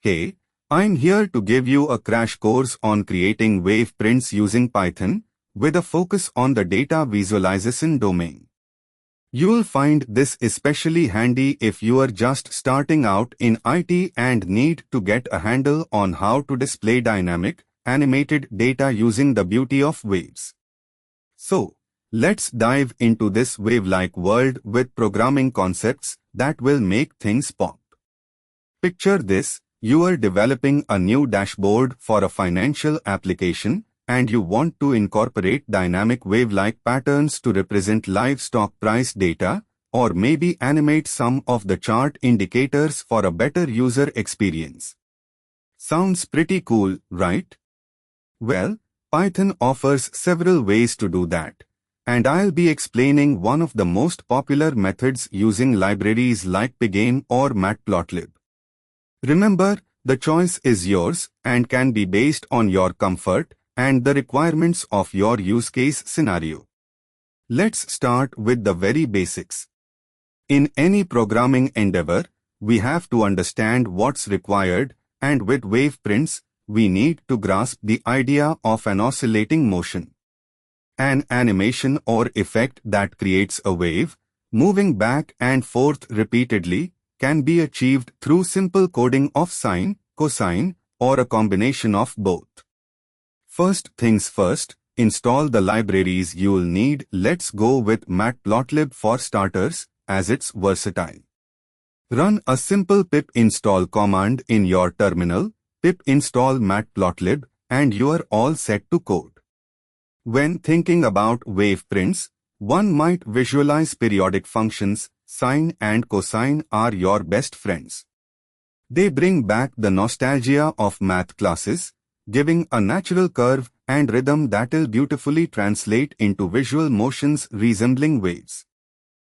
Hey, I'm here to give you a crash course on creating wave prints using Python, with a focus on the data visualization domain. You'll find this especially handy if you are just starting out in IT and need to get a handle on how to display dynamic, animated data using the beauty of waves. So, let's dive into this wave-like world with programming concepts that will make things pop. Picture this. You are developing a new dashboard for a financial application, and you want to incorporate dynamic wave-like patterns to represent live stock price data, or maybe animate some of the chart indicators for a better user experience. Sounds pretty cool, right? Well, Python offers several ways to do that, and I'll be explaining one of the most popular methods using libraries like Pygame or Matplotlib. Remember, the choice is yours and can be based on your comfort and the requirements of your use case scenario. Let's start with the very basics. In any programming endeavor, we have to understand what's required, and with wave prints, we need to grasp the idea of an oscillating motion. An animation or effect that creates a wave, moving back and forth repeatedly, can be achieved through simple coding of sine, cosine, or a combination of both. First things first, install the libraries you'll need. Let's go with Matplotlib for starters, as it's versatile. Run a simple pip install command in your terminal, pip install matplotlib, and you are all set to code. When thinking about wave prints, one might visualize periodic functions. Sine and cosine are your best friends. They bring back the nostalgia of math classes, giving a natural curve and rhythm that'll beautifully translate into visual motions resembling waves.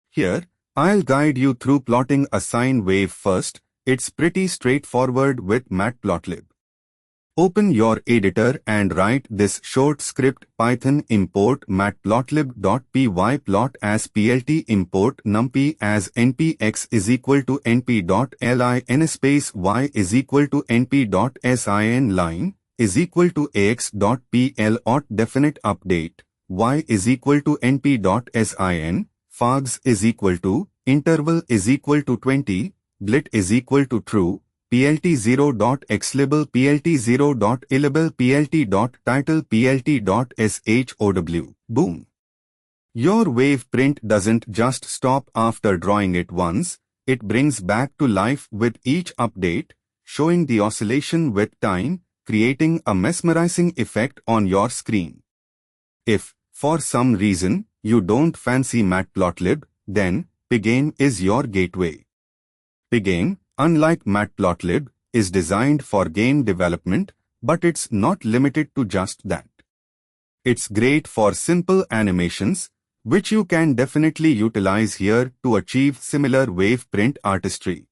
Here, I'll guide you through plotting a sine wave first. It's pretty straightforward with Matplotlib. Open your editor and write this short script: Python import matplotlib.py plot as plt import numpy as npx is equal to np.lin space y is equal to np.sin line is equal to ax.pl auth definite update y is equal to np.sin fags is equal to interval is equal to 20 blit is equal to true plt0.xlabel plt0.ilabel plt.title plt.show. Boom! Your wave print doesn't just stop after drawing it once, it brings back to life with each update, showing the oscillation with time, creating a mesmerizing effect on your screen. If, for some reason, you don't fancy Matplotlib, then Pygame is your gateway. Pygame, unlike Matplotlib, is designed for game development, but it's not limited to just that. It's great for simple animations, which you can definitely utilize here to achieve similar wave print artistry.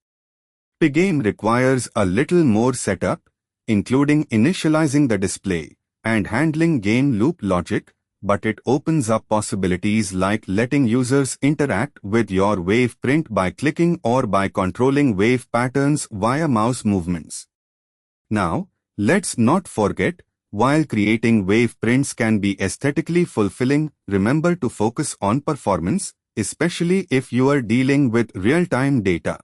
Pygame requires a little more setup, including initializing the display and handling game loop logic, but it opens up possibilities like letting users interact with your wave print by clicking or by controlling wave patterns via mouse movements. Now, let's not forget, while creating wave prints can be aesthetically fulfilling, remember to focus on performance, especially if you are dealing with real-time data.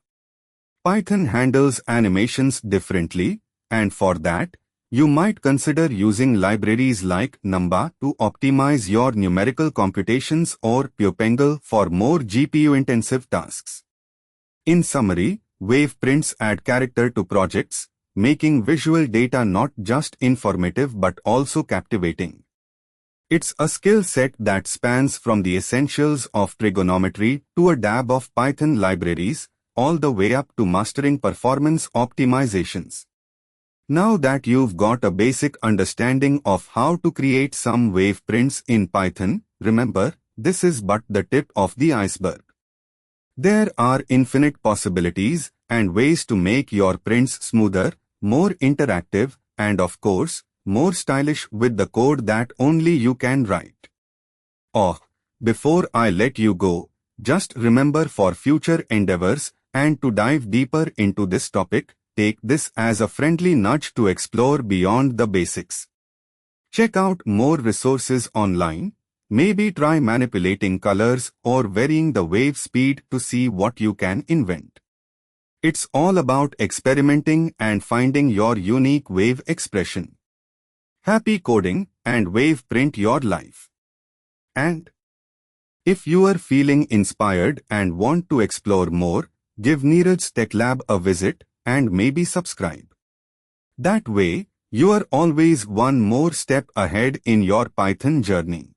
Python handles animations differently, and for that, you might consider using libraries like Numba to optimize your numerical computations or Pupangle for more GPU-intensive tasks. In summary, wave prints add character to projects, making visual data not just informative but also captivating. It's a skill set that spans from the essentials of trigonometry to a dab of Python libraries, all the way up to mastering performance optimizations. Now that you've got a basic understanding of how to create some wave prints in Python, remember, this is but the tip of the iceberg. There are infinite possibilities and ways to make your prints smoother, more interactive, and of course, more stylish with the code that only you can write. Oh, before I let you go, just remember for future endeavors and to dive deeper into this topic, take this as a friendly nudge to explore beyond the basics. Check out more resources online. Maybe try manipulating colors or varying the wave speed to see what you can invent. It's all about experimenting and finding your unique wave expression. Happy coding and wave print your life. And if you are feeling inspired and want to explore more, give Neeraj's TechLab a visit and maybe subscribe. That way, you are always one more step ahead in your Python journey.